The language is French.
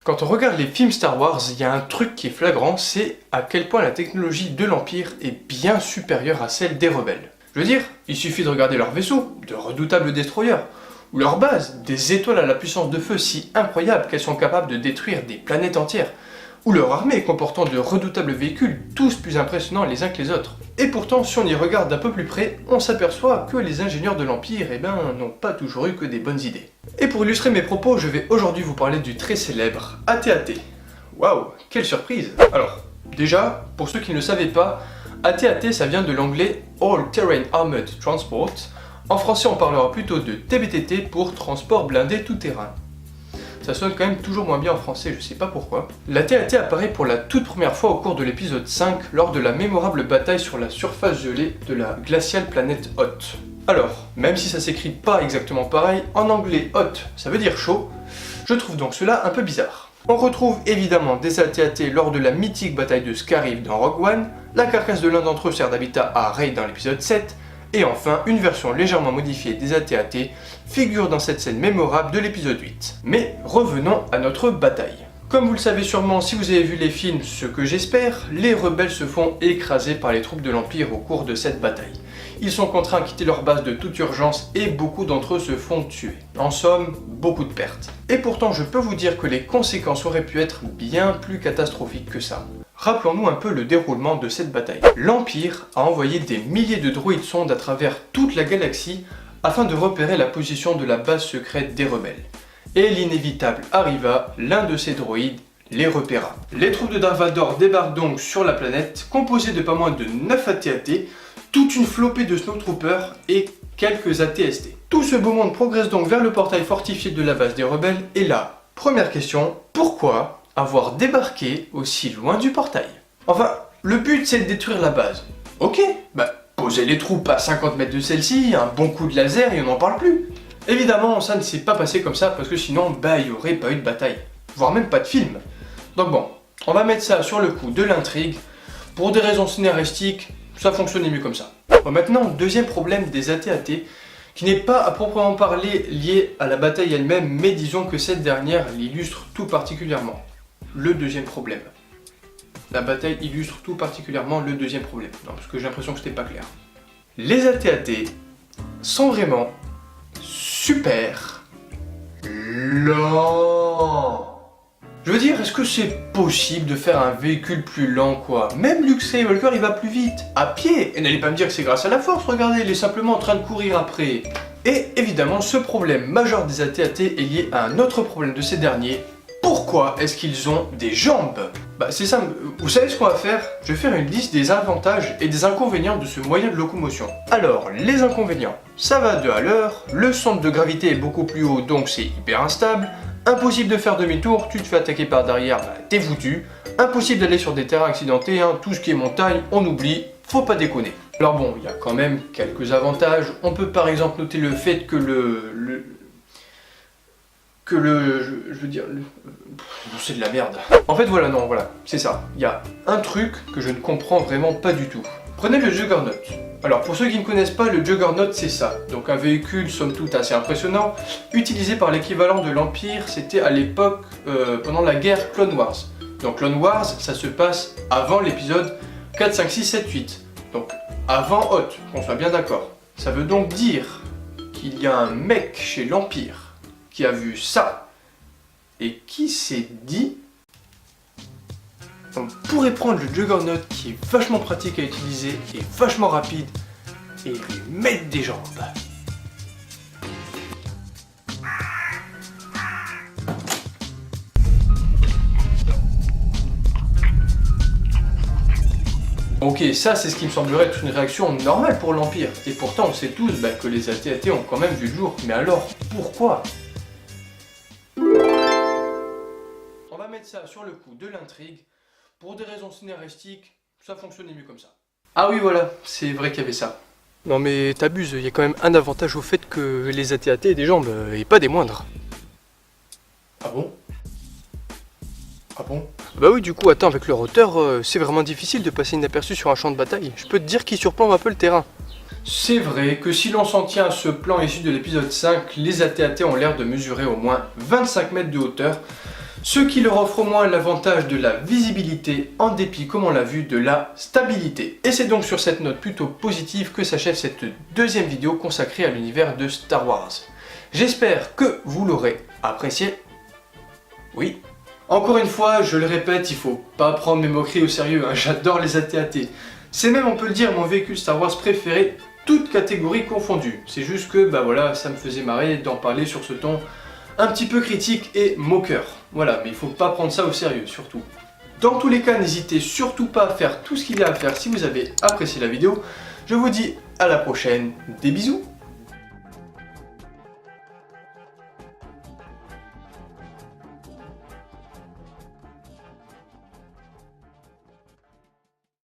Quand on regarde les films Star Wars, il y a un truc qui est flagrant, c'est à quel point la technologie de l'Empire est bien supérieure à celle des rebelles. Je veux dire, il suffit de regarder leurs vaisseaux, de redoutables destroyers, ou leurs bases, des étoiles à la puissance de feu si incroyable qu'elles sont capables de détruire des planètes entières, ou leur armée comportant de redoutables véhicules, tous plus impressionnants les uns que les autres. Et pourtant, si on y regarde d'un peu plus près, on s'aperçoit que les ingénieurs de l'Empire, n'ont pas toujours eu que des bonnes idées. Et pour illustrer mes propos, je vais aujourd'hui vous parler du très célèbre AT-AT. Waouh, quelle surprise! Alors, déjà, pour ceux qui ne le savaient pas, AT-AT ça vient de l'anglais All Terrain Armored Transport. En français, on parlera plutôt de TBTT pour transport blindé tout-terrain. Ça sonne quand même toujours moins bien en français, je sais pas pourquoi. La TAT apparaît pour la toute première fois au cours de l'épisode 5 lors de la mémorable bataille sur la surface gelée de la glaciale planète Hoth. Alors, même si ça s'écrit pas exactement pareil, en anglais Hoth ça veut dire chaud, je trouve donc cela un peu bizarre. On retrouve évidemment des AT-AT lors de la mythique bataille de Scarif dans Rogue One, la carcasse de l'un d'entre eux sert d'habitat à Rey dans l'épisode 7, et enfin, une version légèrement modifiée des AT-AT figure dans cette scène mémorable de l'épisode 8. Mais revenons à notre bataille. Comme vous le savez sûrement si vous avez vu les films, ce que j'espère, les rebelles se font écraser par les troupes de l'Empire au cours de cette bataille. Ils sont contraints de quitter leur base de toute urgence et beaucoup d'entre eux se font tuer. En somme, beaucoup de pertes. Et pourtant, je peux vous dire que les conséquences auraient pu être bien plus catastrophiques que ça. Rappelons-nous un peu le déroulement de cette bataille. L'Empire a envoyé des milliers de droïdes sondes à travers toute la galaxie afin de repérer la position de la base secrète des rebelles. Et l'inévitable arriva, l'un de ces droïdes les repéra. Les troupes de Darth Vader débarquent donc sur la planète, composées de pas moins de 9 AT-AT, toute une flopée de Snowtroopers et quelques AT-ST. Tout ce beau monde progresse donc vers le portail fortifié de la base des rebelles, et là, première question, pourquoi avoir débarqué aussi loin du portail? Enfin, le but c'est de détruire la base. Ok, posez les troupes à 50 mètres de celle-ci, un bon coup de laser et on n'en parle plus. Évidemment, ça ne s'est pas passé comme ça parce que sinon, il n'y aurait pas eu de bataille, voire même pas de film. Donc bon, on va mettre ça sur le coup de l'intrigue. Pour des raisons scénaristiques, ça fonctionnait mieux comme ça. Bon, maintenant, deuxième problème des AT-AT, qui n'est pas à proprement parler lié à la bataille elle-même, mais disons que cette dernière l'illustre tout particulièrement. Le deuxième problème. La bataille illustre tout particulièrement le deuxième problème. Non, parce que j'ai l'impression que c'était pas clair. Les AT-AT sont vraiment super lents. Je veux dire, est-ce que c'est possible de faire un véhicule plus lent, quoi? Même Luke Skywalker, il va plus vite, à pied. Et n'allez pas me dire que c'est grâce à la force, regardez, il est simplement en train de courir après. Et évidemment, ce problème majeur des AT-AT est lié à un autre problème de ces derniers. Pourquoi est-ce qu'ils ont des jambes? C'est simple, vous savez ce qu'on va faire? Je vais faire une liste des avantages et des inconvénients de ce moyen de locomotion. Alors, les inconvénients, ça va 2 à l'heure, le centre de gravité est beaucoup plus haut donc c'est hyper instable, impossible de faire demi-tour, tu te fais attaquer par derrière, t'es foutu, impossible d'aller sur des terrains accidentés, tout ce qui est montagne, on oublie, faut pas déconner. Alors bon, il y a quand même quelques avantages, on peut par exemple noter le fait que c'est de la merde. En fait voilà, c'est ça. Il y a un truc que je ne comprends vraiment pas du tout. Prenez le Juggernaut. Alors pour ceux qui ne connaissent pas, le Juggernaut c'est ça. Donc un véhicule somme toute assez impressionnant, utilisé par l'équivalent de l'Empire, c'était à l'époque pendant la guerre Clone Wars. Donc Clone Wars, ça se passe avant l'épisode 4, 5, 6, 7, 8. Donc avant Hoth, qu'on soit bien d'accord. Ça veut donc dire qu'il y a un mec chez l'Empire qui a vu ça et qui s'est dit on pourrait prendre le Juggernaut qui est vachement pratique à utiliser et vachement rapide et lui mettre des jambes. Ok, ça c'est ce qui me semblerait être une réaction normale pour l'Empire. Et pourtant on sait tous que les AT-AT ont quand même vu le jour. Mais alors, pourquoi? On va mettre ça sur le coup de l'intrigue. Pour des raisons scénaristiques, ça fonctionnait mieux comme ça. Ah oui voilà, c'est vrai qu'il y avait ça. Non mais t'abuses, il y a quand même un avantage au fait que les AT-AT aient des jambes, et pas des moindres. Ah bon? Ah bon? Bah oui, du coup, attends, avec leur hauteur, c'est vraiment difficile de passer inaperçu sur un champ de bataille. Je peux te dire qu'ils surplombent un peu le terrain. C'est vrai que si l'on s'en tient à ce plan issu de l'épisode 5, les AT-AT ont l'air de mesurer au moins 25 mètres de hauteur, ce qui leur offre au moins l'avantage de la visibilité en dépit, comme on l'a vu, de la stabilité. Et c'est donc sur cette note plutôt positive que s'achève cette deuxième vidéo consacrée à l'univers de Star Wars. J'espère que vous l'aurez apprécié. Oui. Encore une fois, je le répète, il faut pas prendre mes moqueries au sérieux, hein. J'adore les AT-AT. C'est même, on peut le dire, mon véhicule Star Wars préféré, toutes catégories confondues. C'est juste que, bah voilà, ça me faisait marrer d'en parler sur ce ton un petit peu critique et moqueur. Voilà, mais il faut pas prendre ça au sérieux, surtout. Dans tous les cas, n'hésitez surtout pas à faire tout ce qu'il y a à faire si vous avez apprécié la vidéo. Je vous dis à la prochaine, des bisous.